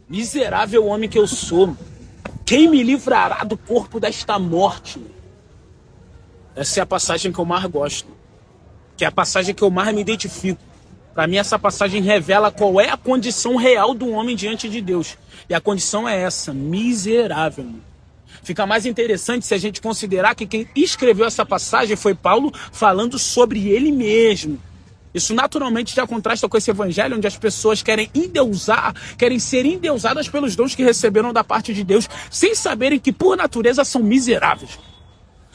Miserável homem que eu sou, quem me livrará do corpo desta morte? Essa é a passagem que eu mais gosto, que é a passagem que eu mais me identifico. Para mim, essa passagem revela qual é a condição real do homem diante de Deus. E a condição é essa, miserável. Fica mais interessante se a gente considerar que quem escreveu essa passagem foi Paulo falando sobre ele mesmo. Isso naturalmente já contrasta com esse evangelho onde as pessoas querem endeusar, querem ser endeusadas pelos dons que receberam da parte de Deus, sem saberem que por natureza são miseráveis.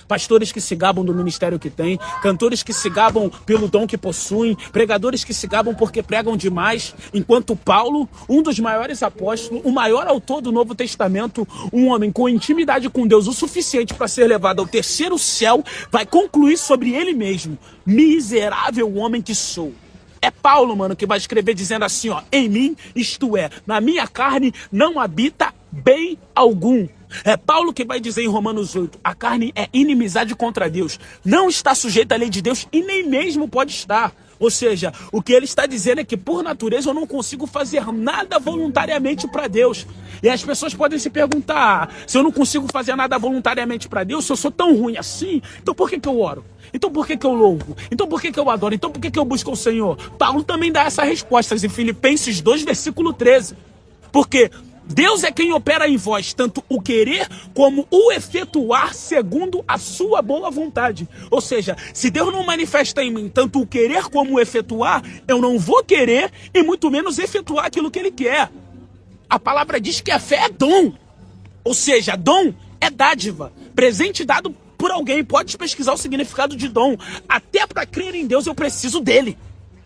Pastores que se gabam do ministério que têm, cantores que se gabam pelo dom que possuem, pregadores que se gabam porque pregam demais, enquanto Paulo, um dos maiores apóstolos, o maior autor do Novo Testamento, um homem com intimidade com Deus o suficiente para ser levado ao terceiro céu, vai concluir sobre ele mesmo: miserável homem que sou. É Paulo, mano, que vai escrever dizendo assim, ó: em mim, isto é, na minha carne, não habita bem algum. É Paulo que vai dizer em Romanos 8, a carne é inimizade contra Deus, não está sujeita à lei de Deus e nem mesmo pode estar. Ou seja, o que ele está dizendo é que por natureza eu não consigo fazer nada voluntariamente para Deus. E as pessoas podem se perguntar, se eu não consigo fazer nada voluntariamente para Deus, se eu sou tão ruim assim, então por que eu oro? Então por que eu louvo? Então por que eu adoro? Então por que eu busco o Senhor? Paulo também dá essa resposta em Filipenses 2, versículo 13. Porque Deus é quem opera em vós, tanto o querer como o efetuar segundo a sua boa vontade. Ou seja, se Deus não manifesta em mim tanto o querer como o efetuar, eu não vou querer e muito menos efetuar aquilo que Ele quer. A palavra diz que a fé é dom. Ou seja, dom é dádiva, presente dado por alguém. Pode pesquisar o significado de dom. Até para crer em Deus eu preciso dele.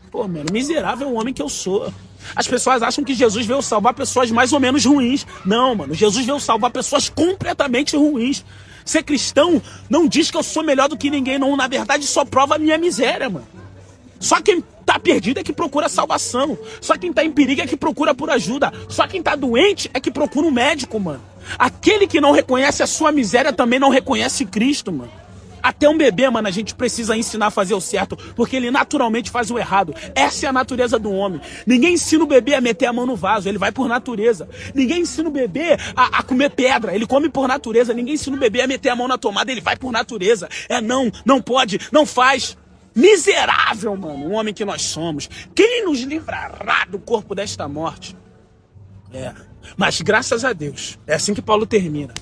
Pô, mano, miserável homem que eu sou. As pessoas acham que Jesus veio salvar pessoas mais ou menos ruins. Não, mano, Jesus veio salvar pessoas completamente ruins. Ser cristão não diz que eu sou melhor do que ninguém, não. Na verdade, só prova a minha miséria, mano. Só quem tá perdido é que procura salvação. Só quem tá em perigo é que procura por ajuda. Só quem tá doente é que procura um médico, mano. Aquele que não reconhece a sua miséria também não reconhece Cristo, mano. Até um bebê, mano, a gente precisa ensinar a fazer o certo, porque ele naturalmente faz o errado. Essa é a natureza do homem. Ninguém ensina o bebê a meter a mão no vaso, ele vai por natureza. Ninguém ensina o bebê a comer pedra, ele come por natureza. Ninguém ensina o bebê a meter a mão na tomada, ele vai por natureza. Não pode, não faz. Miserável, mano, o homem que nós somos. Quem nos livrará do corpo desta morte? Mas graças a Deus, é assim que Paulo termina.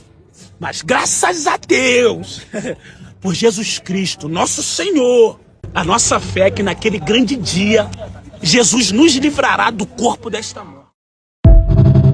Mas graças a Deus, por Jesus Cristo, nosso Senhor, a nossa fé é que naquele grande dia, Jesus nos livrará do corpo desta morte.